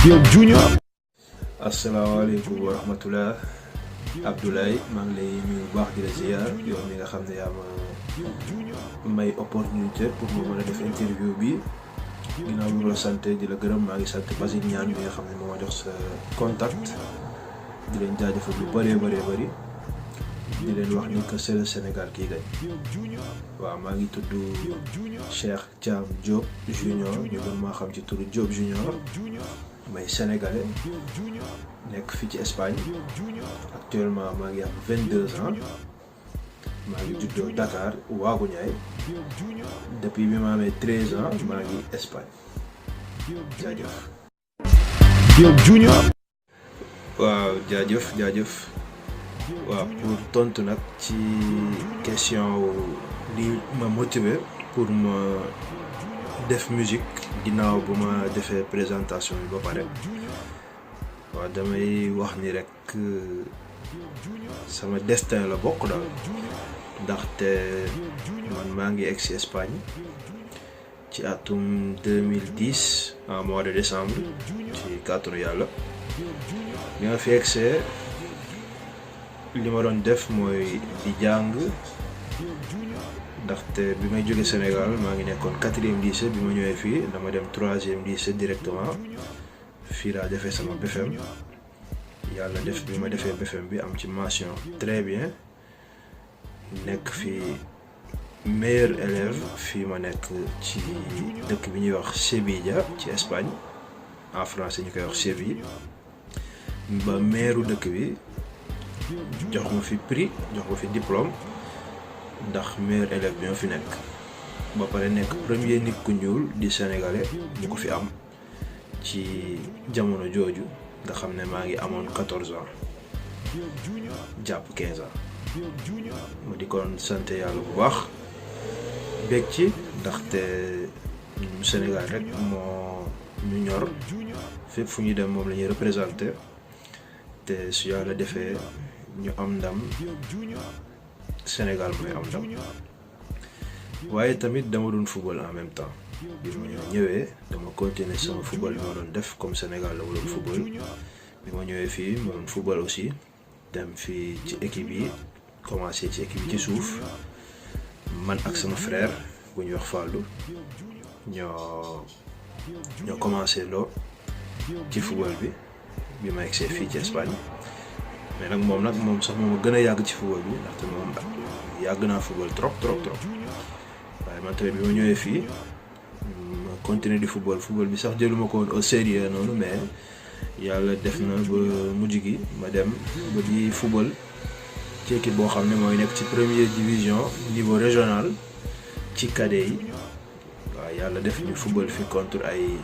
Diop Junior. asalaamaaleykum wa rahmatulah Abdoulaye maa ngi lay nuyu bu baax di la ziar yow mi nga xam ne yaa ma may opportunité pour ma mën a def interview bi ginnaaw bi ma la sant di la gërëm maa ngi sant Basile Niane bi nga xam ne moo ma jox sa contact di leen jaajëfal lu bëree bëri di leen wax ni que c'est le Sénégal kii gañ waaw maa ngi tudd Cheikh Thiam Diop Junior ñu gën maa xam ci turu Diop Junior. may sénégalais nekk fii ci Espagne actuellement maa ngi am 22 ans maa ngi juddoo Dakar waagu ñaay depuis bi ma amee 13 ans maa ngi Espagne jaajëf. Diop Junior. waaw jaajëf waaw pour tontu nag ci question li ma motivé pour ma def musique ginnaaw bu ma defee présentation bi ba pare waaw damay wax ni rek sama destin la bokk daal ndaxte man maa ngi egg si Espagne ci atum 2010 en mois de décembre ci kàttanu yàlla bi ma fi eggsee li ma doon def mooy di jàng ndaxte bi may jóge Sénégal maa ngi nekkoon 4e lycée bi ma ñëwee fii dama dem 3e lycée directement fii laa defee sama BFEM yàlla def bi ma defee BFEM bi am ci mention très bien nekk fii meilleur élève fii ma nekk ci dëkk bi ñuy wax Sevilla ci Espagne en français ñu koy wax Séville ba maire dëkk bi jox ma fi prix jox ma fi diplôme ndax meilleur élève bi ma fi nekk ba pare nekk premier nit ku ñuul di sénégalais bu ko fi am ci jamono jooju nga xam ne maa ngi amoon 14 ans jàpp 15 ans ma di kon sant yàlla bu baax bég ci ndaxte Sénégal rek moo ñu ñor fépp fu ñu dem moom la ñuy représenté te su yàlla defee ñu am ndam Sénégal mooy am ndam waaye tamit dama doon football en même temps bi ma ñëwee dama continuer sama football bi ma doon def comme Sénégal la ma doon football bi ma ñëwee fii ma doon football aussi dem fii ci équipe yi commencé ci équipe yi ci suuf man ak sama frère bu ñuy wax Fallou ñoo commencé loo ci football bi ma egsee fii ci Espagne mais nag moom sax moom a gën a yàgg ci football bi ndaxte moom yàgg naa football trop waaye man tamit bi ma ñëwee fii ma continuer di football bi sax jëluma ko woon au sérieux noonu mais yàlla def na ba mujj gi ma dem ba di football ci équipe boo xam ne mooy nekk ci première division niveau régional ci cadet yi waaw yàlla def ñu football fi contre ay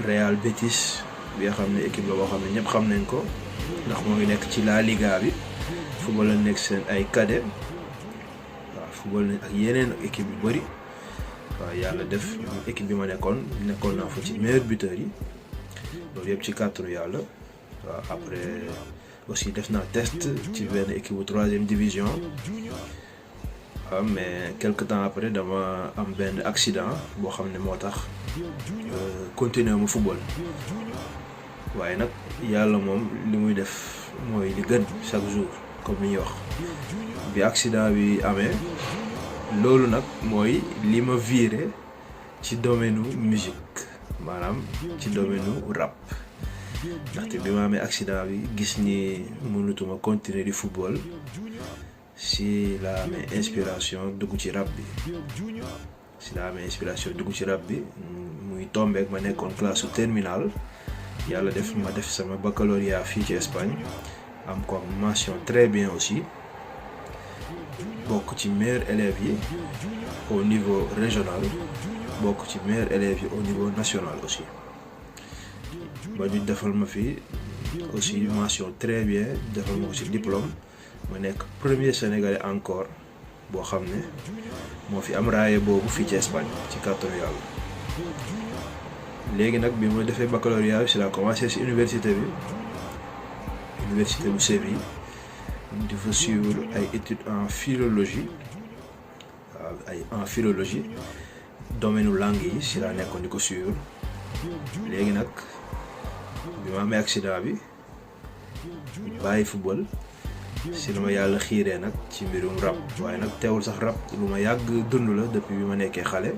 Real Betis bi nga xam ne équipe la boo xam ne ñëpp xam nañ ko ndax moo ngi nekk ci La Liga bi football la nekk seen ay cadet waaw football nañ ak yeneen équipe yu bëri waaw yàlla def équipe bi ma nekkoon naa fa ci meilleur buteur yi loolu yëpp ci kàttanu yàlla waaw après aussi def naa test ci benn équipe bu 3e division waaw mais quelque temps après dama am benn accident boo xam ne moo tax continuer mu football waaye nag yàlla moom li muy def mooy li gën chaque jour comme ni ñuy wax bi accident bi amee loolu nag mooy li ma viré ci domaine musique maanaam ci domaine rap ndaxte bi ma amee accident bi gis ni mënutuma continuer di football si la amee inspiration dugg ci rap bi muy tombeek ma nekkoon classe su terminale yàlla def ma def sama baccalauréat fii ci Espagne am ko mention très bien aussi bokk ci meilleurs élèves yi au niveau régional bokk ci meilleurs élèves yi au niveau national aussi ba ñu defal ma fi aussi mention très bien defal ma aussi diplôme ma nekk premier sénégalais encore boo xam ne moo fi am raaye boobu fii ci Espagne ci kàttanu yàlla léegi nag bi ma defee baccalauréat bi si laa commencé si université bu Séville di fa suivre ay études en philologie domaine langue yi si laa nekkoon di ko suivre léegi nag bi ma amee accident bi bàyyi football si la ma yàlla xiiree nag ci mbirum rap waaye nag teewul sax rap lu ma yàgg dund la depuis bi ma nekkee xale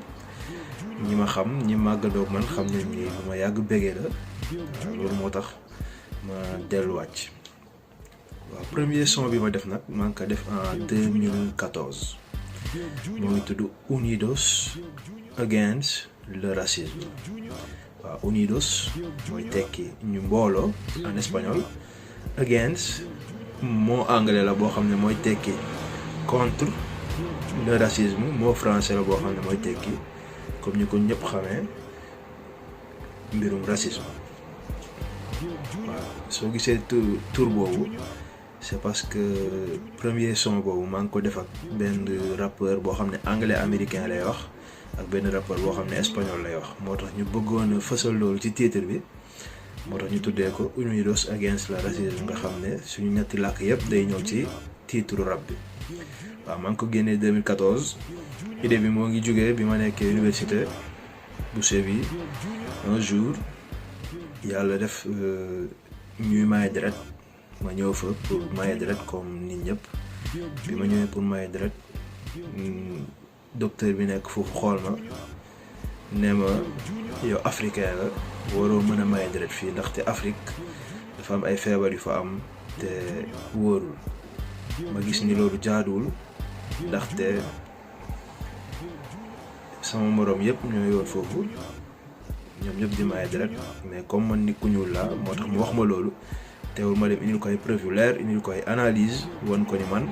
ñi ma xam ñi màggandoog man xam nañ ni lu ma yàgg bégee la waaw loolu moo tax ma delluwaat ci waaw premier son bi ma def nag maa ngi ko def en 2014 moo ngi tudd Unidos Against le Racisme waaw Unidos mooy tekki ñu mbooloo en espagnol against mot anglais la boo xam ne mooy tekki contre le racisme mot français la boo xam ne mooy tekki comme ñu ko ñëpp xamee mbirum racisme waaw soo gisee tur boobu c'est parce que premier son boobu maa ngi ko def ak benn rappeur boo xam ne anglais américain lay wax ak benn rappeur boo xam ne espagnol lay wax moo tax ñu bëggoon a fësal loolu ci titre bi moo tax ñu tuddee ko Unidos Against le Racisme nga xam ne suñu ñetti làkk yëpp day ñëw ci titre rap bi waaw maa ngi ko génnee 2014 idée bi moo ngi jógee bi ma nekkee université bu Séville un jour yàlla def ñuy maye deret ma ñëw fa pour maye deret comme nit ñëpp bi ma ñëwee pour maye deret docteur bi nekk foofu xool ma ne ma yow africain la waroo mën a maye deret fii ndaxte Afrique dafa am ay feebar yu fa am te wóorul ma gis ni loolu jaaduwul ndaxte sama moroom yëpp ñoo yoon foofu ñoom ñëpp di maye deret mais comme man nit ku ñuul laa moo tax mu wax ma loolu teewul ma dem indil ko ay preuve yu leer indil ko ay analyse won ko ni man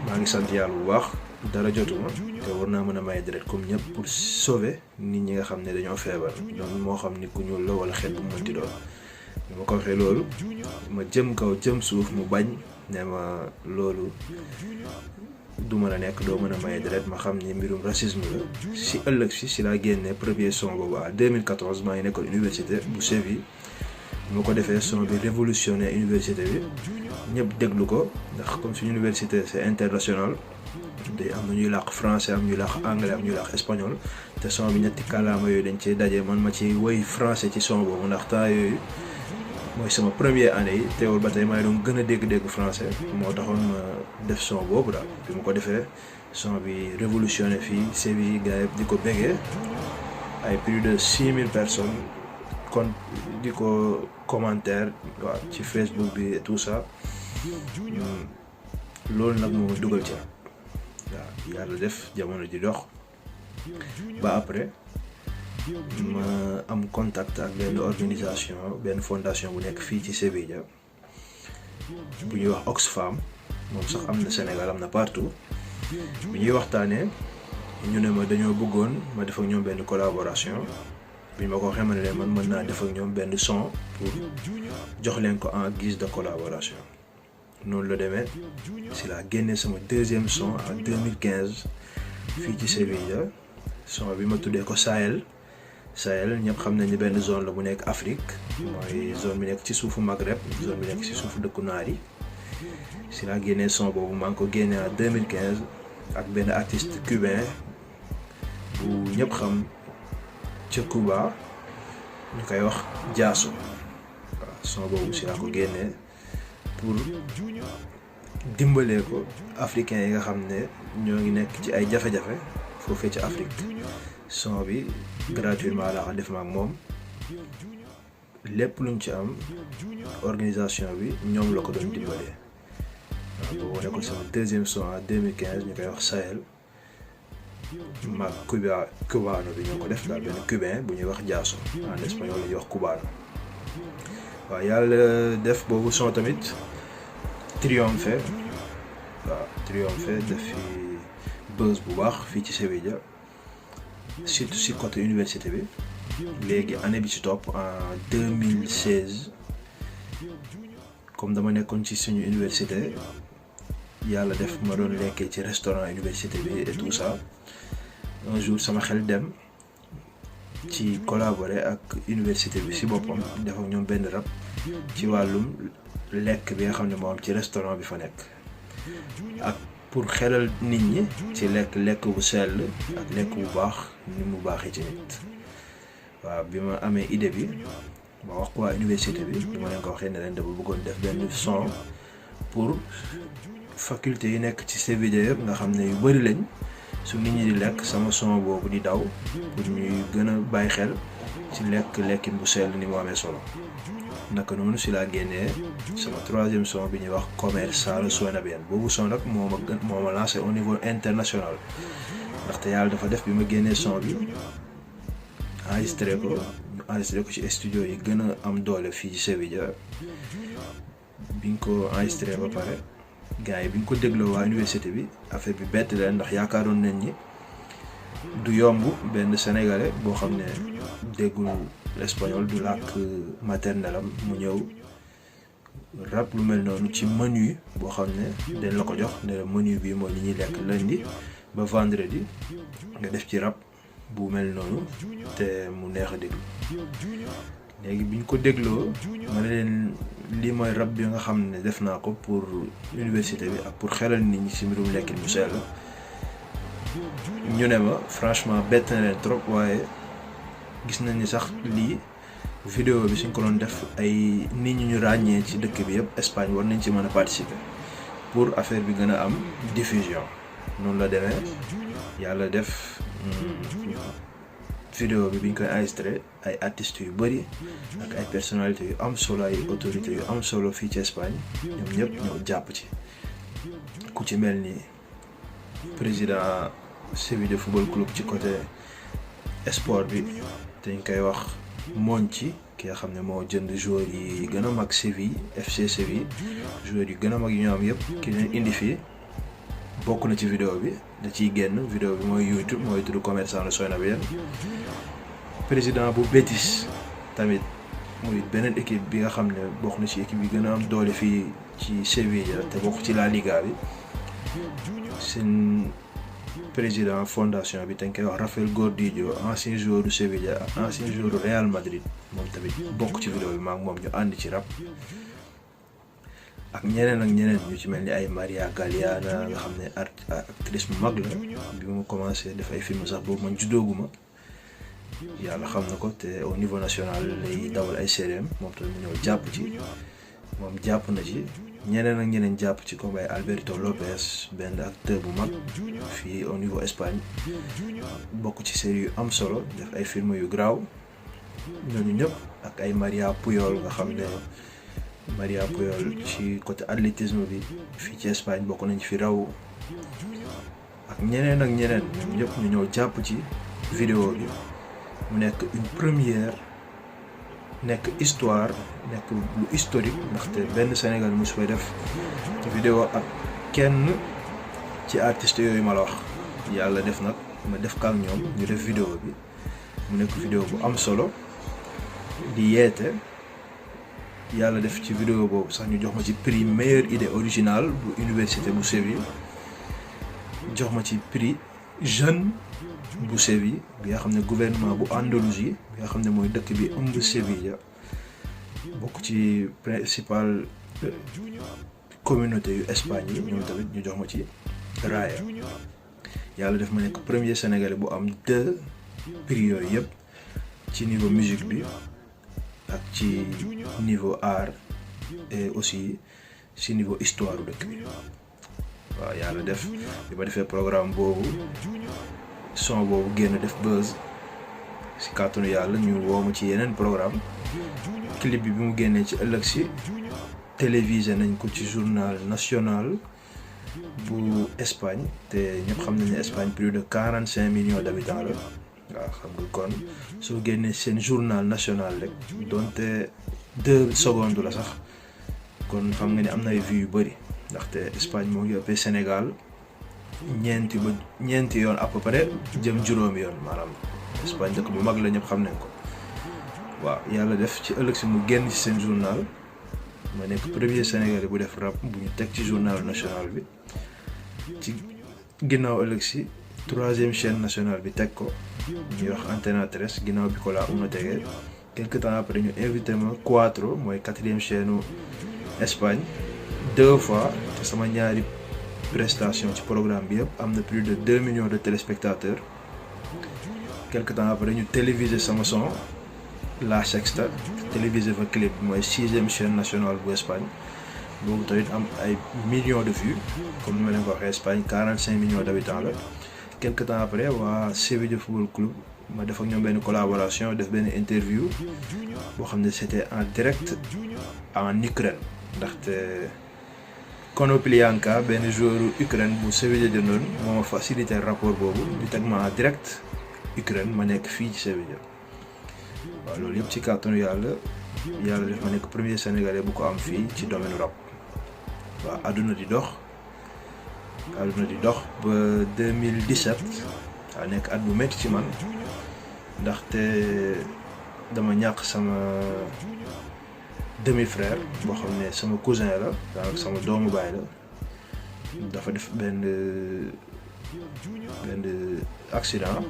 maa ngi sant yàlla bu baax dara jotuma te war naa mën a maye deret comme ñëpp pour sauver nit ñi nga xam ne dañoo feebar donc moo xam nit ku ñuul la wala xeet bu mu mënti doon bi ma ko waxee loolu ma jëm kaw jëm suuf mu bañ ne ma loolu du mën a nekk doo mën a maye deret ma xam ni mbirum racisme la si ëllëg si laa génnee premier son boobu à 2014 maa ngi nekkoon université bu Séville moo ko defee son bi révolutionné université bi ñëpp déglu ko ndax comme suñu université c'est international day am na ñuy làkk français am ñuy làkk anglais am ñuy làkk espagnol te son bi ñetti kàllaama yooyu dañ cee daje man ma ci woy français ci son boobu ndax temps yooyu mooy sama première année yi teewul ba tey maa ngi doon gën a dégg français moo taxoon ma def son boobu daal bi ma ko defee son bi révolutionné fii Séville gars yëpp di ko bégee ay plus de 6000 personnes kon di ko commentaire waaw ci Facebook bi et tout ça loolu nag moo dugal ci waaw yàlla def jamono ji dox ba après ma am contact ak benn organisation benn fondation bu nekk fii ci Séville bu ñuy wax Oxfam moom sax am na Sénégal am na partout bi ñuy waxtaanee ñu ne ma dañoo bëggoon ma def ak ñoom benn collaboration bi ñu ma ko waxee ma ne leen man mën naa def ak ñoom benn son pour jox leen ko en guise de collaboration noonu la demee si laa génnee sama deuxième son en 2015 fii ci Séville son bi ma tuddee ko Sahel ñëpp xam nañ ni benn zone la bu nekk Afrique mooy zone bi nekk ci suufu Maghreb zone bi nekk ci suufu dëkku naar yi si laa génnee son boobu maa ngi ko génnee en 2015 ak benn artiste cubain bu ñëpp xam ca Cuba ñu koy wax Jaaso waaw son boobu si laa ko génnee pour dimbalee ko africains yi nga xam ne ñoo ngi nekk ci ay jafe-jafe foofee ci Afrique son bi gratuitement laa ko def ma ak moom lépp luñ ci am organisation bi ñoom la ko doon dimbalee waaw boobu nekkoon sama deuxième son en 2015 ñu koy wax Sahel maag cubano bi ñoo ko def daal benn cubain bu ñuy wax Jaaso en espagnol la ñuy wax cubano waaw yàlla def boobu son tamit triomphé def fi buzz bu baax fii ci Séville surtout si côté université bi léegi année bi ci topp en 2016 comme dama nekkoon ci suñu université yàlla def ma doon lekkee ci restaurant université bi et tout ça un jour sama xel dem ci collaborer ak université bi si boppam def ak ñoom benn rap ci wàllum lekk bi nga xam ne moo am ci restaurant bi fa nekk ak pour xelal nit ñi ci lekk bu sell ak lekk bu baax ni mu baaxee ci nit waaw bi ma amee idée bi ma wax ko waa université bi dama leen ko waxee ne leen dama bëggoon def benn son pour faculté yi nekk ci Séville yëpp nga xam ne yu bëri lañ su nit ñi di lekk sama son boobu di daw pour ñuy gën a bàyyi xel ci lekkin bu sell ni mu amee solo. naka noonu si laa génnee sama 3e son bi ñuy wax Commercial Suena Bien boobu son nag moo ma lancé au niveau international ndaxte yàlla dafa def bi ma génnee son bi enregistré ko ci studio yi gën a am doole fii ci Séville. biñ ko enregistré ba pare gars yi biñ ko dégloo waa université bi affaire bi bett leen ndax yaakaaroon nañ ni du yomb benn sénégalais boo xam ne déggul l'espagnol du làkk maternel am mu ñëw rap lu mel noonu ci menu boo xam ne dañ la ko jox ne la menu bi mooy li ñuy lekk lundi ba vendredi nga def ci rap bu mel noonu te mu neex a déglu. léegi biñ ko dégloo ma ne leen lii mooy rap bi nga xam ne def naa ko pour université bi ak pour xelal nit ñi ci mbirum lekkin bu sell. ñu ne ma franchement bett na leen trop waaye gis nañ ni sax lii vidéo bi suñ ko doon def ay nit ñu ràññee ci dëkk bi yëpp Espagne war nañ ci mën a participer pour affaire bi gën a am diffusion. noonu la demee yàlla def vidéo bi biñ koy enregistré ay artistes yu bëri ak ay personnalités yu am solo ay autorités yu am solo fii ci Espagne ñoom ñëpp ñoo jàpp ci ku ci mel ni président Séville football club ci côté sport bi te ñu koy wax Monchi ki nga xam ne moo jënd joueurs yi gën a mag Séville FC Séville joueurs yu gën a mag yi ñoo am yëpp ki leen indi fii bokk na ci vidéo bi da ciy génn vidéo bi mooy YouTube mooy tudd Commercial Suena Bien. président bu Betis tamit muy beneen équipe bi nga xam ne bokk na ci équipe yi gën a am doole fii ci Séville te bokk ci La Liga bi seen président fondation bi dañ koy wax Rafael Gordillo ancien joueur du Séville ak ancien joueur du Real Madrid moom tamit bokk ci vidéo bi maa ngi moom ñu ànd ci rap ak ñeneen ñu ci mel ni ay Maria Galeana nga xam ne actrice bu mag la bi mu commencé def ay film sax boobu man juddooguma yàlla xam na ko te au niveau national lay dawal ay séries moom tamit mu ñëw jàpp ci moom jàpp na ci ñeneen jàpp ci comme ay Alberto Lopez benn acteur bu mag fii au niveau Espagne bokk ci série yu am solo def ay film yu graaw ñooñu ñëpp ak ay Maria Puyol nga xam ne Maria Puyol ci côté athlétisme bi fii ci Espagne bokk nañ fi raw ak ñeneen ñoom ñëpp ñu ñëw jàpp ci vidéo bi mu nekk une première nekk histoire nekk lu historique ndaxte benn Sénégal mosu fay def vidéo ak kenn ci artistes yooyu ma la wax yàlla def nag ma def ko ak ñoom ñu def vidéo bi mu nekk vidéo bu am solo di yeete yàlla def ci vidéo boobu sax ñu jox ma ci prix meilleure idée originale bu université bu Séville jox ma ci prix jeune bu Séville bi nga xam ne gouvernement bu Andalousie bi nga xam ne mooy dëkk bi ëmb Séville bokk ci principal communauté yu Espagne yi ñoom tamit ñu jox ma ci raaya yàlla def ma nekk premier sénégalais bu am 2 prix yooyu yëpp ci niveau musique bi ak ci niveau art et aussi ci niveau histoire du dëkk bi waaw yàlla def bi ma defee programme boobu son boobu génn def buzz ci kàttanu yàlla ñu woo ma ci yeneen programme clip bi mu génnee ci ëllëg si télévisé nañ ko ci journal national bu Espagne te ñëpp xam nañ ne Espagne plus de 45 millions d'habitants la waaw xam nga kon soo génnee seen journal national rek donte 2 secondes la sax kon xam nga ni am na ay vues yu bëri ndaxte Espagne moo ngi ëppee Sénégal ñeenti yoon à peu près jëm juróomi yoon maanaam Espagne dëkk bu mag la ñëpp xam nañ ko waaw yàlla def ci ëllëg si mu génn ci seen journal ma nekk premier Sénégalais bu def rap bu ñu teg ci journal national bi ci ginnaaw ëllëg si 3e chaîne nationale bi teg ko ñuy wax Antena 3 ginnaaw bi ko laa una tegee quelque temps après ñu invité ma Quatro mooy 4e chaîne Espagne 2 fois te sama ñaari prestation ci programme bi yëpp am na plus de 2 millions de téléspectateurs quelque temps après ñu télévisé sama son La Sexta télévisé fa clip bi mooy 6e chaîne nationale bu Espagne boobu tamit am ay millions de vues comme ni ma leen ko waxee Espagne 45 millions d'habitants la. Quelque temps après waa Séville Football Club ma def ak ñoom benn collaboration def benn interview boo xam ne c'était en direct en Ukraine ndaxte Konoplyanka benn joueur Ukraine bu Séville jëndoon moo ma facilité rapport boobu ñu teg ma en direct Ukraine ma nekk fii ci Séville. waaw loolu yëpp ci kàttanu yàlla def ma nekk premier sénégalais bu ko am fii ci domaine rap. waaw àdduna di dox ba 2017 waa nekk at bu métti ci man ndaxte dama ñàkk sama demi frère boo xam ne sama cousin la daanaka sama doomu baay la dafa def benn accident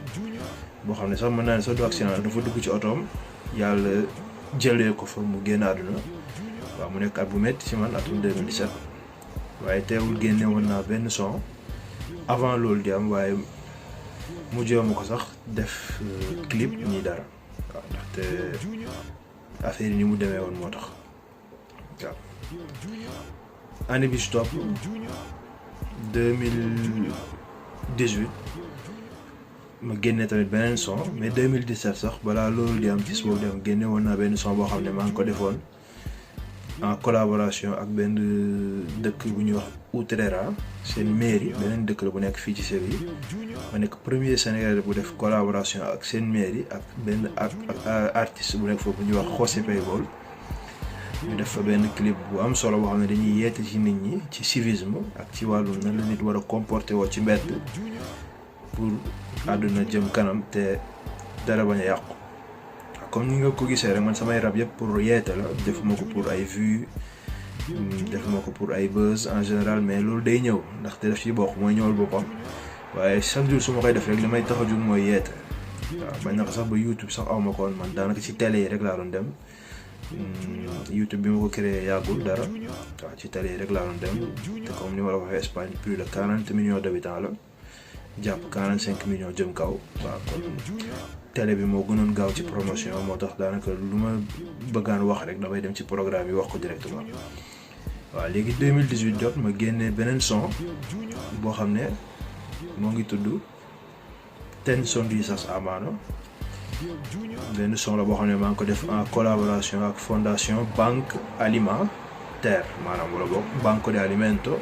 boo xam ne sax mën naa ne sax du accident dafa dugg ci otoom yàlla jëlee ko fa mu génn àdduna. waaw mu nekk at bu métti ci man atum 2017 waaye teewul génne woon naa benn son avant loolu di am waaye mujjee ma ko sax def clip nii dara waaw ndaxte affaire yi ni mu demee woon moo tax waaw. année bi ci topp 2018 ma génne tamit beneen son mais 2017 sax balaa loolu di am ci boobu dem génne woon naa benn son boo xam ne maa ngi ko defoon en collaboration ak benn dëkk bu ñuy wax Utrera seen mairie beneen dëkk la bu nekk fii ci Séville ma nekk premier Sénégalais bu def collaboration ak seen mairie ak benn artiste bu nekk foofu bu ñuy wax José Paybol ñu def fa benn clip bu am solo boo xam ne dañuy yeete ci nit ñi ci civisme ak ci wàllu nan la nit war a comporter woo ci mbedd pour àdduna jëm kanam te dara bañ a yàqu. comme ni nga ko gisee rek man samay rap yëpp pour yeete la defuma ko pour ay vues defuma ko pour ay buzz en général mais loolu day ñëw ndaxte daf ci bokk mooy ñëwal boppam waaye chaque jour su ma koy def rek li may tax a jug mooy yeete. waaw bañ na ko sax ba YouTube sax aw ma ko woon man daanaka ci télé yi rek laa doon dem YouTube bi ma ko créé yàggul dara waaw ci télé yi rek laa doon dem te comme ni ma la waxee Espagne plus de 40 millions d'habitants la jàpp 45 millions jëm kaw waaw kon télé bi moo gënoon gaaw ci promotion moo tax daanaka lu ma bëggaan wax rek damay dem ci programme yi wax ko directement. waaw léegi 2018 jot ma génnee beneen son boo xam ne moo ngi tudd Ten Sonrisas a mano benn son la boo xam ne maa ngi ko def en collaboration ak fondation Banque Alimentaire maanaam wala boog Banco de Alimento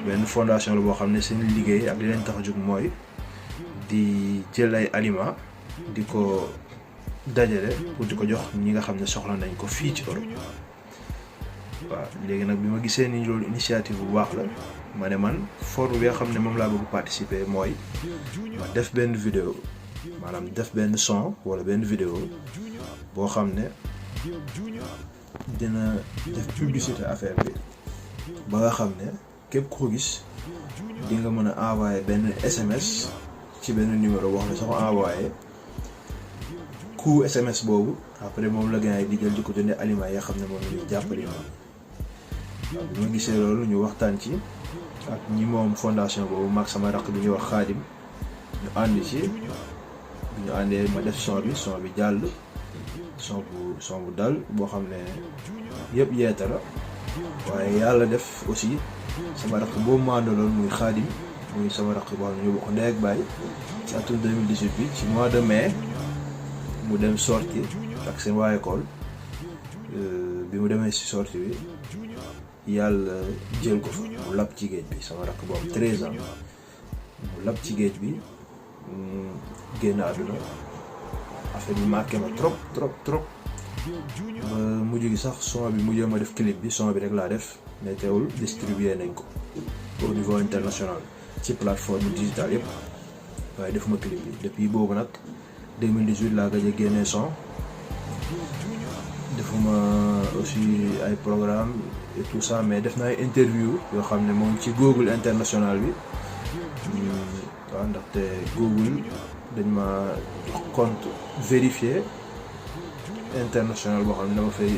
benn fondation la boo xam ne seen liggéey ak li leen tax a jóg mooy di jël ay aliments di ko dajale pour di ko jox ñi nga xam ne soxla nañ ko fii ci Europe. waaw léegi nag bi ma gisee ni loolu initiative bu baax la ma ne man forme bi nga xam ne moom laa bëgg participer mooy ma def benn vidéo maanaam def benn son wala benn vidéo boo xam ne dina def publicité affaire bi ba nga xam ne képp ku ko gis di nga mën a envoyer benn SMS ci benn numéro boo xam ne soo ko envoyé coût SMS boobu après moom la gars yi di jël di ko jëndee aliments yi nga xam ne moom la ñuy jàppale moom. waaw bi ma gisee loolu ñu waxtaan ci ak ñi moom fondation boobu mag sama rakk bi ñuy wax Xaadim ñu ànd ci bi ñu àndee ma def son bi jàll son bu dal boo xam ne yëpp yeete la waaye yàlla def aussi sama rakk boobu ma àndaloon muy Xaadim muy sama rakk boo xam ne ñu bokk ndey ak baay ci atum 2018 bi ci mois de mai mu dem sorti ak seen waa école bi mu demee si sorti bi yàlla jël ko fa mu lab ci géej bi sama rakk boobu 13 ans mu lab ci géej bi génn àdduna affaire bi marqué ma trop ba mujj gi sax son bi mujjee ma def clip bi son bi rek laa def mais teewul distribué nañ ko au niveau international ci plateforme digitale yëpp waaye defuma clip bi depuis boobu nag 2018 laa gëj a génnee son defuma aussi ay programme et tout ça mais def na ay interview yoo xam ne moom ci Google international bi waaw ndaxte Google dañ ma jox compte vérifié international boo xam ne dama fay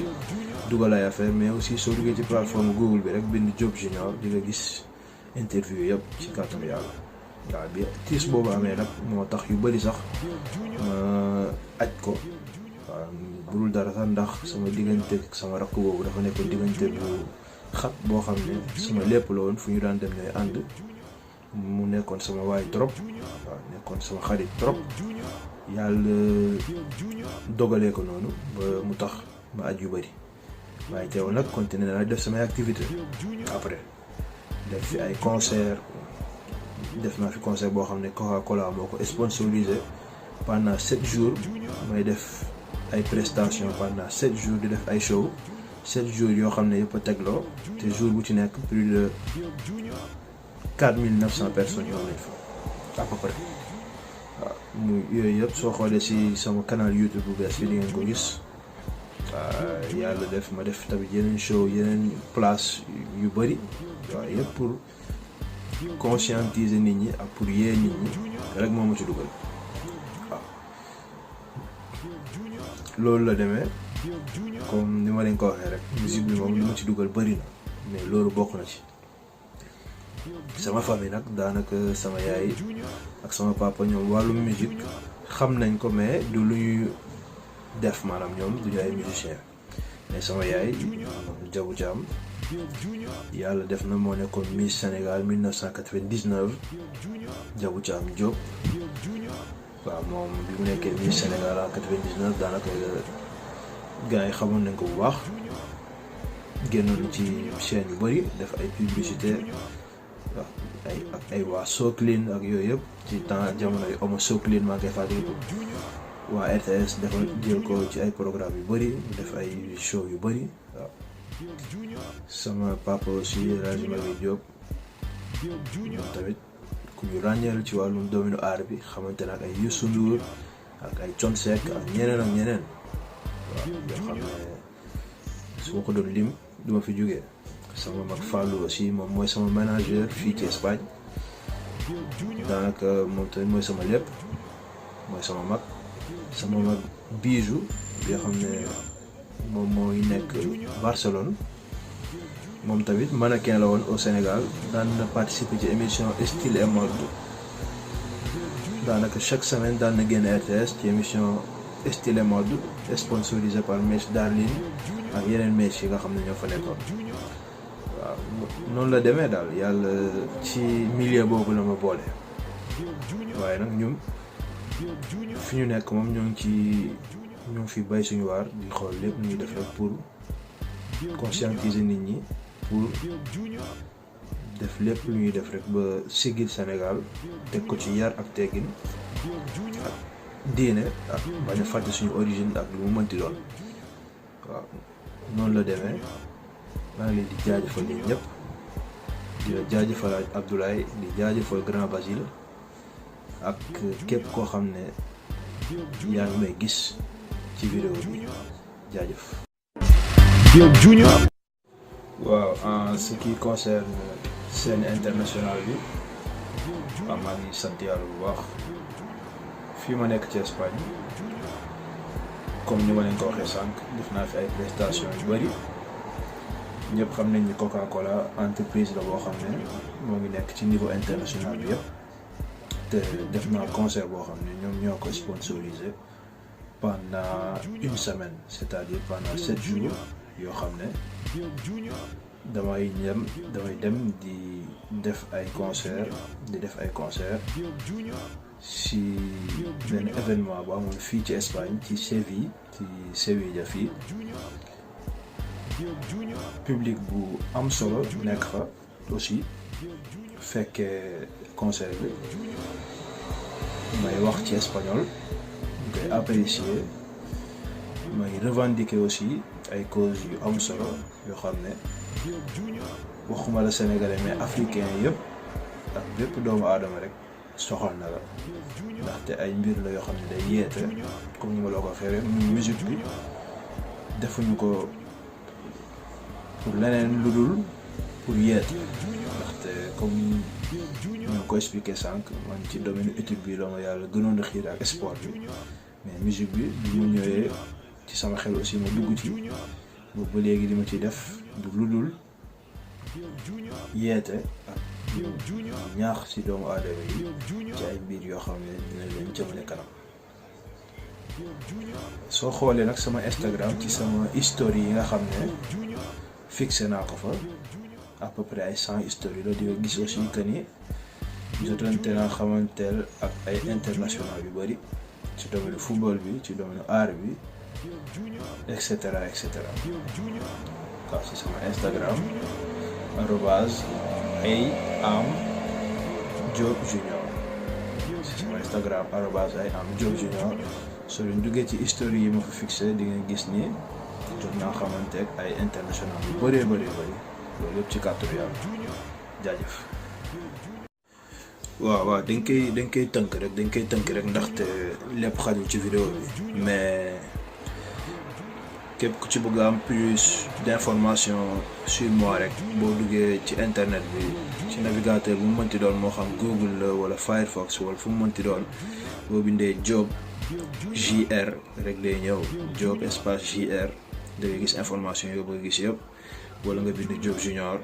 dugal ay affaire mais aussi soo duggee ci plateforme Google bi rek bind Job Junior di nga gis interview yëpp ci kàttanu yàlla. waaw bi tiis boobu amee nag moo tax yu bëri sax ma aj ko waaw burul dara sax ndax sama diggante sama rakk boobu dafa nekkoon diggante bu xat boo xam ne sama lépp la woon fu ñu daan dem ñooy ànd mu nekkoon sama waay trop waaw nekkoon sama xarit trop yàlla dogalee ko noonu ba mu tax ma aj yu bëri waaye teewul nag continuer naa def samay activité après def fi ay concert def naa fi concert boo xam ne Coca-Cola moo ko sponsorisé pendant 7 jours may def ay prestations pendant 7 jours di def ay show 7 jours yoo xam ne yëpp a tegloo te jour bu ci nekk plus de 4900 personnes yoo nañ fa à peu près waaw muy yooyu yëpp soo xoolee si sama canal YouTube bu bees bi di ngeen ko gis yàlla def ma def tamit yeneen show yeneen place yu bëri waaw yëpp pour conscientiser nit ñi ak pour yee nit ñi rek moo ma ci dugal waaw loolu la demee comme ni ma leen ko waxee rek musique bi moom li ma ci dugal bëri na mais loolu bokk na ci sama famille nag daanaka sama yaay ak sama papa ñoom wàllum musique xam nañ ko mais du lu ñuy def maanaam ñoom duñu ay musicien mais sama yaay Jabu Caam yàlla def na moo nekkoon Miss Sénégal 1999 Jabu Caam Diop waaw moom bi mu nekkee Miss Sénégal en 99 daanaka gars yi xamoon nañ ko bu baax génnoon ci chaîne yu bëri def ay publicité waaw ay waa Soclean ak yooyu yëpp ci temps jamono yi Omo Soclean maa ngi koy fàttaliku waa RTS dafa jël ko ci ay programme yu bëri def ay show yu bëri waaw sama papa aussi Raji Magui Diop moom tamit ku ñu ràññeelu ci wàllum domaine art bi xamante ne ak ay Youssou Ndour ak ay Thione Seck ak ñeneen waaw yoo xam ne su ma ko doon lim duma fi jógee sama mag Fallou aussi moom mooy sama manager fii ci Espagne daanaka moom tamit mooy sama lépp mooy sama mag Bijou bi nga xam ne moom mooy nekk Barcelone moom tamit mannequin la woon au Sénégal daan na participer ci émission style et mode daanaka chaque semaine daan na génn RTS ci émission style et mode sponsorisé par Mèche Darline ak yeneen mèche yi nga xam ne ñoo fa nekkoon waaw noonu la demee daal yàlla ci milieu boobu la ma boole waaye nag ñun fi ñu nekk moom ñoo ngi fi bay suñu waar di xool lépp lu ñuy def rek pour conscientiser nit ñi pour def lépp lu ñuy def rek ba sigil Sénégal teg ko ci yar ak teggin ak diine ak bañ a fàtte suñu origine ak lu mu mënti doon waaw noonu la demee maa ngi leen di jaajëfal yéen ñëpp di la jaajëfal Abdoulaye di jaajëfal Grand Basile ak képp koo xam ne yaa ngi may gis ci vidéo bi jaajëf. Diop Junior. waaw en ce qui concerne scène internationale bi waaw maa ngi sant yàlla bu baax fii ma nekk ci Espagne comme ni ma leen ko waxee sànq def naa fi ay prestations yu bëri ñëpp xam nañ ni Coca-Cola entreprise la boo xam ne moo ngi nekk ci niveau international bi yëpp te def naa concert boo xam ne ñoom ñoo ko sponsorisé pendant une semaine c'est-à-dire pendant 7 jours yoo xam ne damay dem di def ay concert si benn événement bu amoon fii ci Espagne ci Sevilla fii public bu am solo nekk fa aussi fekkee concert bi may wax ci espagnol ñu koy apprécier may revendiquer aussi ay causes yu am solo yoo xam ne waxuma la sénégalais mais africain yëpp ak bépp doomu aadama rek soxal na la ndaxte ay mbir la yoo xam ne day yeete comme ni ma la ko waxee rek musique bi defuñu ko pour leneen lu dul pour yeete ndaxte comme ñu ko expliqué sànq man ci domaine étude bi la ma yàlla gënoon a xiir ak sport bi mais musique bi mu ñëwee ci sama xel aussi ma dugg ci boobu ba léegi li ma ci def du lu dul yeete ak ñaax ci doomu aadama yi ci ay mbir yoo xam ne dina leen jëmale kanam soo xoolee nag sama Instagram ci sama story yi nga xam ne fixé naa ko fa à peu près ay 100 story la di nga gis aussi que ni jotante naa xamanteel ak ay international yu bëri ci domaine football bi ci domaine art bi et cetera et cetera. waaw ci sama Instagram @ayamdiop_junior ci sama Instagram @ayamdiop_junior soo leen duggee ci histoire yi ma fa fixé di nga gis ni jot naa xamante ak ay international yu bëree bëri loolu yëpp ci kàttanu yàlla jaajëf. waaw dañ koy tënk rek ndaxte lépp xajul ci vidéo bi mais képp ku ci bëgg am plus d'information sur moi rek boo duggee ci internet bi ci navigateur bu mu mënti doon moo xam Google la wala Firefox wala fu mu mënti doon boo bindee Diop JR rek day ñëw Diop espace JR da ngay gis information yoo bëgg gis yëpp wala nga bind Diop Junior.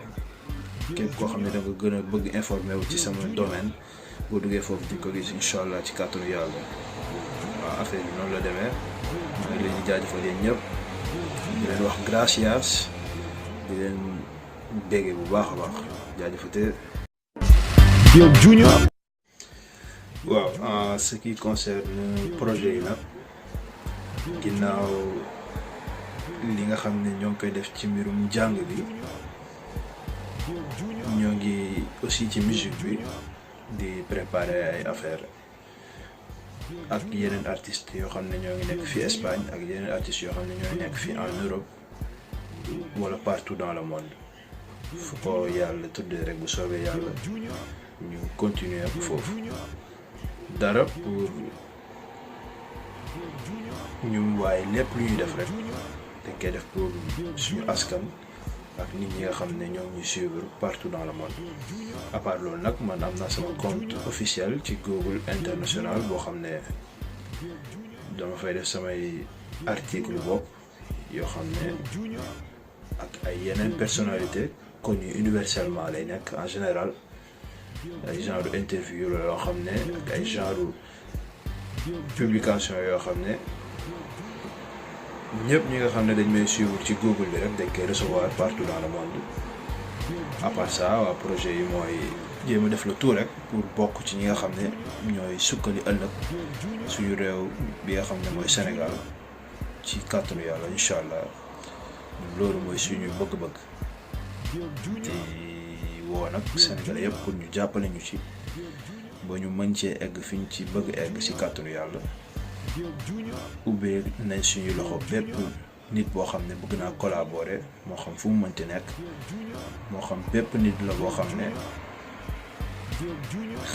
képp koo xam ne da nga gën a bëgg informé wu ci sama domaine boo duggee foofu di ko gis incha allah ci kàttanu yàlla. waaw affaire bi noonu la demee maa ngi leen di jaajëfal yéen ñëpp di leen wax gracias di leen béggee bu baax a baax jaajëfatee. Diop Junior. waaw en ce qui concerne projet yi nag ginnaaw li nga xam ne ñoo ngi koy def ci mbirum jàng bi. ñoo ngi aussi ci musique bi di préparer ay affaires ak yeneen artistes yoo xam ne ñoo ngi nekk fii Espagne ak yeneen artistes yoo xam ne ñoo nekk fii en Europe wala partout dans le monde fu ko yàlla tuddee rek bu soobee yàlla ñu continuer ak foofu dara pour ñun waaye lépp lu ñuy def rek dañ koy def pour suñu askan ak nit ñi nga xam ne ñoo ngi suivre partout dans le monde. à part loolu nag man am naa sama compte officiel ci Google international boo xam ne dama fay def samay article bopp yoo xam ne ak ay yeneen personnalité connues universellement lay nekk en général ay genre interview la yoo xam ne ak ay genre publication yoo xam ne ñëpp ñi nga xam ne dañ may suivre ci Google bi rek dañ koy recevoir partout dans le monde. à part ça waa projet yi mooy jéem a def le tout rek pour bokk ci ñi nga xam ne ñooy sukkali ëllëg suñu réew bi nga xam ne mooy Sénégal ci kàttanu yàlla incha allah loolu mooy suñu bëgg-bëgg te woo nag Sénégalais yëpp pour ñu jàppale ñu ci ba ñu mën cee egg fi ñu ci bëgg egg ci kàttanu yàlla. ubbee nañ suñu loxo bépp nit boo xam ne bëgg naa collaborer moo xam fu mu mënti nekk moo xam bépp nit la boo xam ne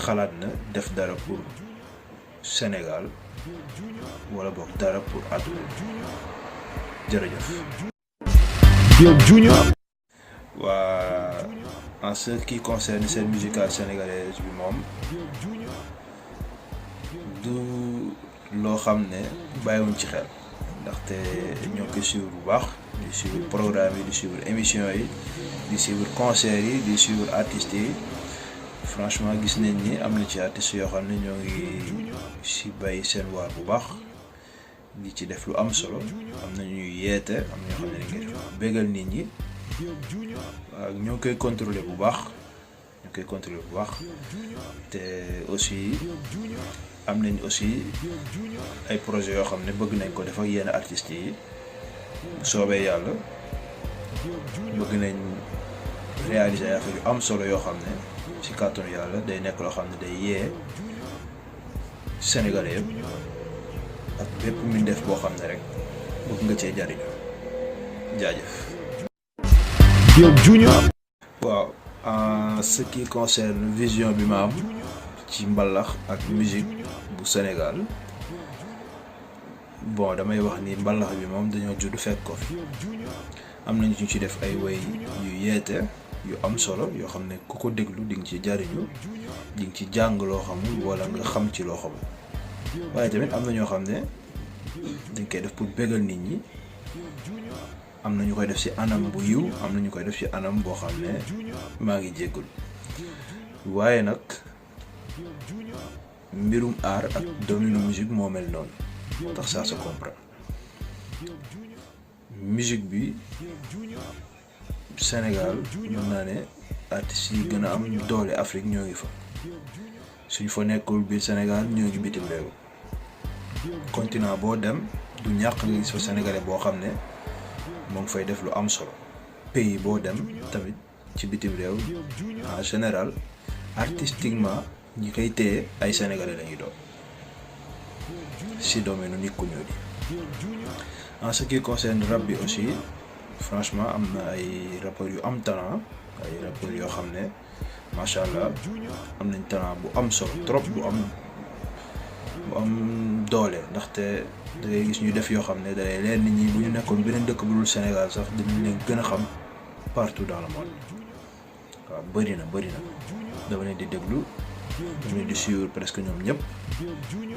xalaat na def dara pour Sénégal wala boog dara pour àdduna jërëjëf. Diop Junior. waa en ce qui concerne scène musicale sénégalaise bi moom du loo xam ne bàyyiwuñ ci xel ndaxte ñoo koy suivre bu baax di suivre programme yi di suivre émission yi di suivre concert yi di suivre artistes yi franchement gis nañ ni am na ci artistes yoo xam ne ñoo ngi si bay seen waar bu baax di ci def lu am solo am na ñuy yeete am na ñoo xam ne dañ koy def bégal nit ñi waaw ñoo koy contrôler bu baax te aussi am nañ aussi ay projets yoo xam ne bëgg nañ ko def ak yenn artistes yi bu soobee yàlla bëgg nañ réaliser ay affaire yu am solo yoo xam ne ci kàttanu yàlla day nekk loo xam ne day yee Sénégalais yëpp ak bépp mbindeef boo xam ne rek bëgg nga cee jariñu jaajëf. Diop Junior. waaw en ce qui concerne vision bi ma am ci mbalax ak musique bu Sénégal bon damay wax ni mbalax bi moom dañoo judd fekk ko fi am nañu ñu ci def ay woy yu yeete yu am solo yoo xam ne ku ko déglu di nga ci jariñu di nga ci jàng loo xamul wala nga xam ci loo xamul waaye tamit am na ñoo xam ne dañ koy def pour bégal nit ñi am na ñu koy def ci anam bu yiw am na ñu koy def ci anam boo xam ne maa ngi jéggul waaye nag mbirum art ak domaine musique moo mel noonu moo tax ça se comprend. Musique bi Sénégal mën naa ne artistes yi gën a am doole Afrique ñoo ngi fa suñ fa nekkul biir Sénégal ñoo ngi bitim réew. Continent boo dem du ñàkk nga gis fa sénégalais boo xam ne moo ngi fay def lu am solo. Pays boo dem tamit ci bitim réew en général artistiquement ñi koy téye ay sénégalais lañuy doon si domaine nit ku ñuul yi. En ce qui concerne rap bi aussi franchement am na ay rappeurs yu am talent ay rappeurs yoo xam ne macha allah am nañ talent bu am solo trop bu am doole ndaxte da ngay gis ñu def yoo xam ne day leen nit ñi bu ñu nekkoon beneen dëkk bu dul Sénégal sax dinañ leen gën a xam partout dans le monde. waaw bëri na dama leen di déglu dama leen di suivre presque ñoom ñëpp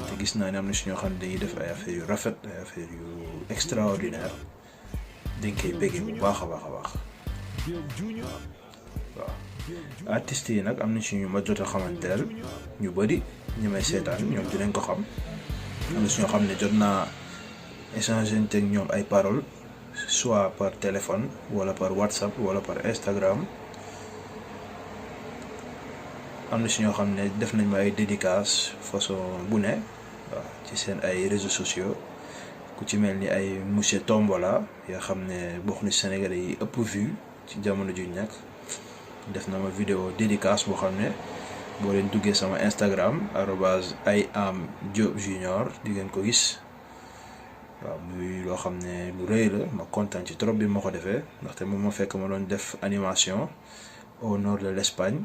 te gis naa ne am na si ñoo xam ne dañuy def ay affaires yu rafet ay affaires yu extraordinaire dañ koy béggee bu baax a baax. waaw artistes yi nag am na si ñu ma jot a xamanteel ñu bëri ñi may seetaan ñoom dinañ ko xam am na si ñoo xam ne jot naa échanger ak ñoom ay paroles soit par téléphone wala par WhatsApp wala par Instagram. am na si ñoo xam ne def nañ ma ay dédicaces façon bu ne waaw ci seen ay réseaux sociaux ku ci mel ni ay monsieur Tombola yoo xam ne bokk na Sénégalais yi ëpp vue ci jamono ju ñàkk def na ma vidéo dédicace boo xam ne boo leen duggee sama Instagram @IamDiopJunior di ngeen ko gis waaw muy loo xam ne lu rëy la ma kontaan ci trop bi ma ko defee ndaxte moom ma fekk ma doon def animation au nord de l'Espagne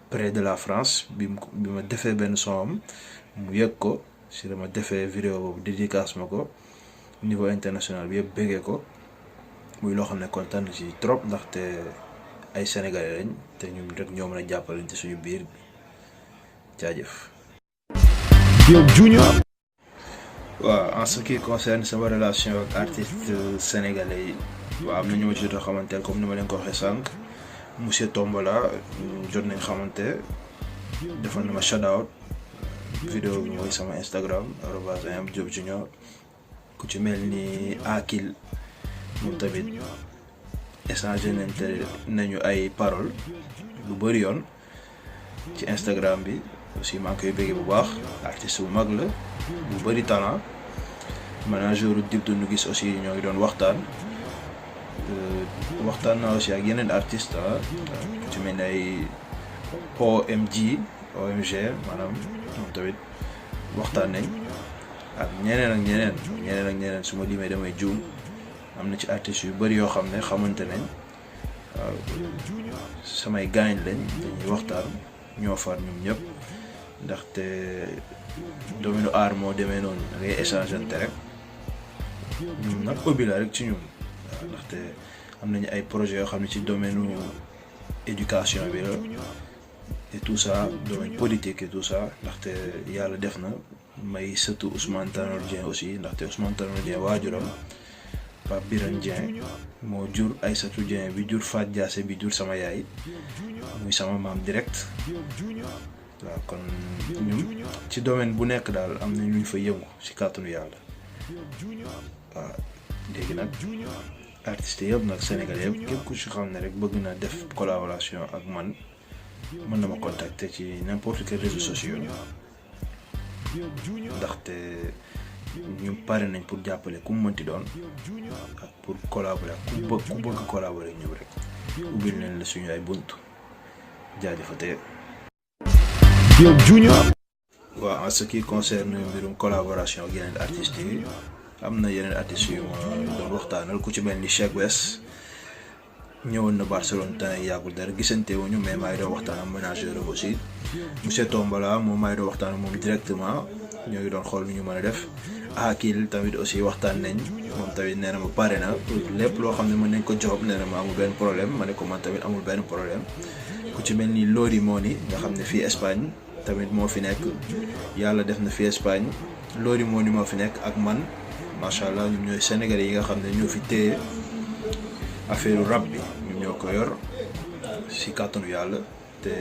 près de la France bi ma defee benn son mu yëg ko si dama defee vidéo boobu dédicace ma ko niveau international bi yëpp béggee ko muy loo xam ne kontaan ci trop ndaxte ay sénégalais lañ te ñun rek ñoo mën a jàppale ci suñu biir jaajëf. Diop Junior. waaw en ce qui concerne sama relation ak artistes sénégalais yi waaw am na ñu ma ci jot a xamante comme ni ma leen ko waxee sànq. Monsieur Tombola jot nañ xamante defal na ma shout out vidéo bi mooy sama Instagram @IamDiopJunior ku ci mel ni Akil moom tamit échanger nañu ay paroles lu bëri yoon ci Instagram bi aussi maa ngi koy bëggee bu baax artiste bu mag la bu bëri talent manager Dip Doundou Guiss aussi ñoo ngi doon waxtaan naa aussi ak yeneen artistes ci mel ni ay OMG maanaam moom tamit waxtaan nañ ak ñeneen su ma limee damay juum am na ci artistes yu bëri yoo xam ne xamante nañ waaw samay gaañ lañ dañuy waxtaan ñoo far ñoom ñëpp ndaxte domaine art moo demee noonu da ngay échangeante rek ñun nag ubbi la rek ci ñun waaw ndaxte am nañu ay projets yoo xam ne ci domaine éducation bi la et tout ça domaine politique et tout ça ndaxte yàlla def na may sëtu Ousmane Tanor Dieng aussi ndaxte Ousmane Tanor Dieng waajuram Pape Birane Dieng moo jur Aïssatou Dieng bi jur Fat Diassé bi jur sama yaay muy sama maam direct waaw kon ñun ci domaine bu nekk daal am na ñu fa yëngu ci kàttanu yàlla waaw léegi nag artistes yëpp nag Sénégal yëpp képp ku ci xam ne rek bëgg na def collaboration ak man mën na ma contacter ci n'importe quel réseaux sociaux ndaxte ñu pare nañ pour jàppale ku mu mënti doon ak pour collaborer ak ku bëgg collaborer ñëw rek ubbil nañ la suñu ay bunt jaajëfatee. Diop Junior. waaw en ce qui concerne mbirum collaboration ak yeneen artistes yi am na yeneen artistes yu ma doon waxtaanal ku ci mel ni Cheikh West ñëwoon na Barcelone temps yàggul dara gisante wuñu mais maa ngi doon waxtaan ak manager aussi monsieur Tombola moom maa ngi doon waxtaan ak moom directement ñoo ngi doon xool nu ñu mën a def. Akil tamit aussi waxtaan nañ moom tamit nee na ma pare na lépp loo xam ne mën nañ ko jox nee na ma amul benn problème ma ne ko man tamit amul benn problème ku ci mel ni Lori Moni nga xam ne fii Espagne tamit moo fi nekk yàlla def na fii Espagne Lori Moni moo fi nekk ak man macha allah ñun ñooy sénégalais yi nga xam ne ñoo fi téye affaire rap bi ñun ñoo ko yor si kàttanu yàlla te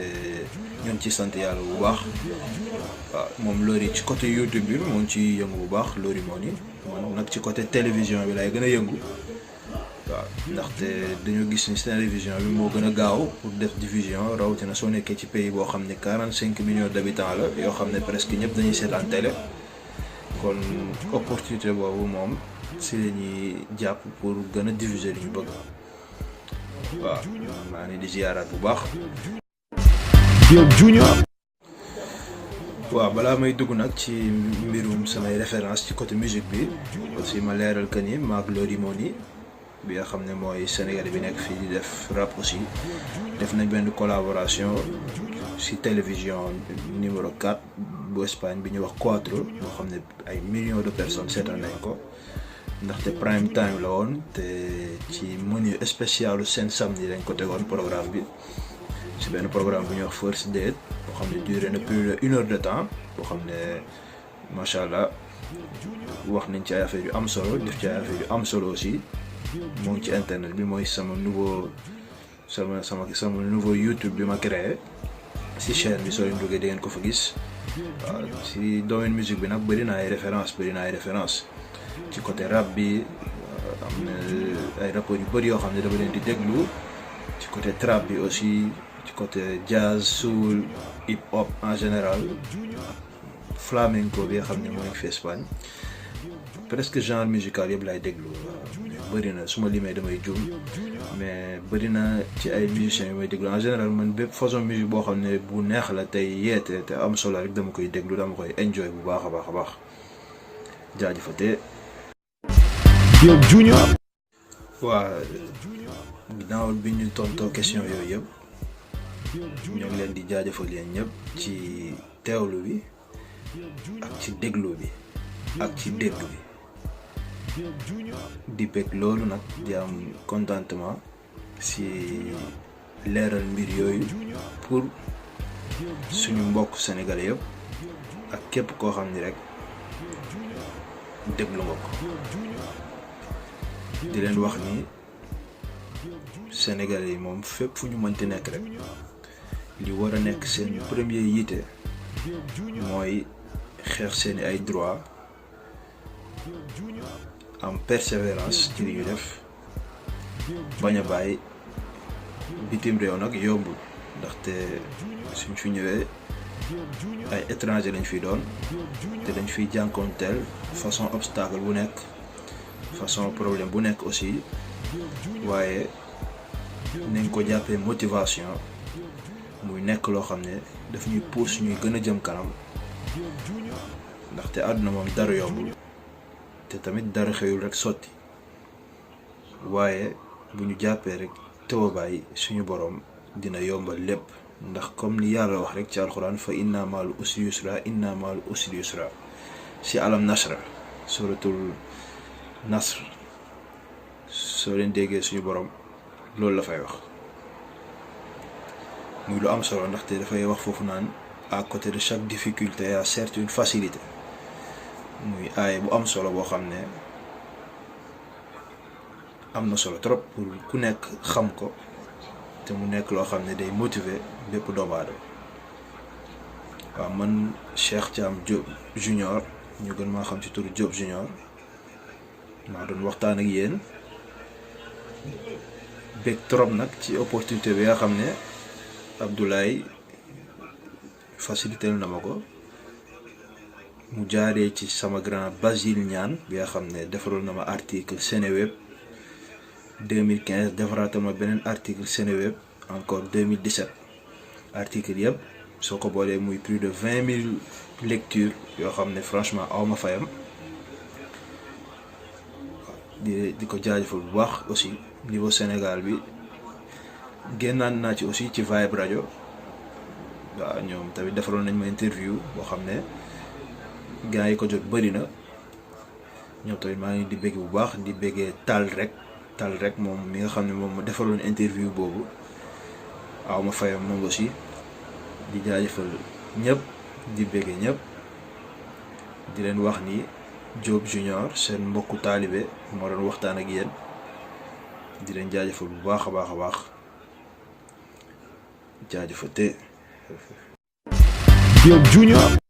ñoo ngi ci sant yàlla bu baax. waaw moom Lori ci côté YouTube bi moo ngi ci yëngu bu baax Lori Money man nag ci côté télévision bi lay gën a yëngu. waaw ndaxte dañoo gis ni télévision bi moo gën a gaaw pour def diffusion rawatina soo nekkee ci pays boo xam ne 45 millions d'habitants la yoo xam ne presque ñëpp dañuy seetaan télé kon opportunité boobu moom si la ñuy jàpp pour gën a diffuser li ñu bëgg. waaw maa ngi di ziaraat bu baax. Diop Junior. waaw balaa may dugg nag ci mbirum samay référence ci côté musique bi aussi ma leeral que ni maag Lori Money bi nga xam ne mooy Sénégal bi nekk fii di def rap aussi def nañ benn collaboration ci télévision numéro 4 bu Espagne bi ñuy wax Quatro boo xam ne ay millions de personnes seetaan nañ ko ndaxte prime time la woon te ci menu spécialu seen samedi lañ ko tegoon programme bi ci benn programme bu ñuy wax First Date boo xam ne duré na plus de 1 heure de temps boo xam ne macha allah wax nañ ci ay affaire yu am solo def ci ay affaire yu am solo aussi. moo ngi ci internet bi mooy sama nouveau YouTube bi ma créé si chaîne bi soo leen duggee di ngeen ko fa gis. waaw si domaine musique bi nag bëri na ay référence ci côté rap bi am na ay rappeurs yu bëri yoo xam ne dama leen di déglu ci côté trap bi aussi ci côté jazz soul hip hop en général flamenco bi nga xam ne moo nekk fi Espagne presque genre musical yëpp laay déglu. bëri na su ma limee damay juum mais bëri na ci ay musiciens yu may déglu en général man bépp façon musique boo xam ne bu neex la tey yeete te am solo rek dama koy déglu dama koy enjoy bu baax a baax jaajëfatee. Diop Junior. waa ginnaaw bi ñu tontoo question yooyu yëpp ñoo ngi leen di jaajëfal yéen ñëpp ci teewlu bi ak ci déglu bi ak ci dégg bi. di bëgg loolu nag di am contentement si leeral mbir yooyu pour suñu mbokk sénégalais yëpp ak képp koo xam ni rek déglu nga ko di leen wax ni sénégalais yi moom fépp fu ñu mënti nekk rek li war a nekk seen premier yitte mooy xeex seeni ay droit am persévérance ci li ñu def bañ a bàyyi bitim réew nag yombul ndaxte suñ fi ñëwee ay étranger lañ fi doon te dañ fiy jànkoonteel façon obstacle bu nekk façon problème bu nekk aussi waaye nañ ko jàppee motivation muy nekk loo xam ne daf ñuy pousse ñuy gën a jëm kanam ndaxte àdduna moom dara yombul te tamit dara xëyul rek sotti waaye bu ñu jàppee rek tëwabaay suñu boroom dina yombal lépp ndax comme ni yàlla wax rek ci alxuraan fa inna ma'al usri yusra si alam nasra suratul nasr soo leen déggee suñu boroom loolu la fay wax muy lu am solo ndaxte dafay wax foofu naan à côté de chaque difficulté y a certes une facilité muy aay bu am solo boo xam ne am na solo trop pour ku nekk xam ko te mu nekk loo xam ne day motiver bépp doomu aadama. waaw man Cheikh Thiam Diop Junior ñu gën maa xam ci turu Diop Junior maa doon waxtaan ak yéen bég trop nag ci opportunité bi nga xam ne Abdoulaye facilité na ma ko mu jaaree ci sama grand Basile Niane bi nga xam ne defaroon na ma article Seneweb 2015 defaraatal ma beneen article Seneweb encore 2017 article yëpp soo ko boolee muy plus de 20 000 lectures yoo xam ne franchement aw ma fayam di ko jaajëfal bu baax aussi niveau Sénégal bi génnaan naa ci aussi ci Vibe Radio waaw ñoom tamit defaroon nañ ma interview boo xam ne gars yi ko jot bëri na ñoom tamit maa ngi di bégg bu baax di béggee tal rek moom mi nga xam ne moom ma defaloon interview boobu aw ma fayam moom aussi di jaajëfal ñëpp di béggee ñëpp di leen wax ni Diop Junior seen mbokku taalibe moo doon waxtaan ak yéen di leen jaajëfal bu baax a baax jaajëfate. Diop Junior.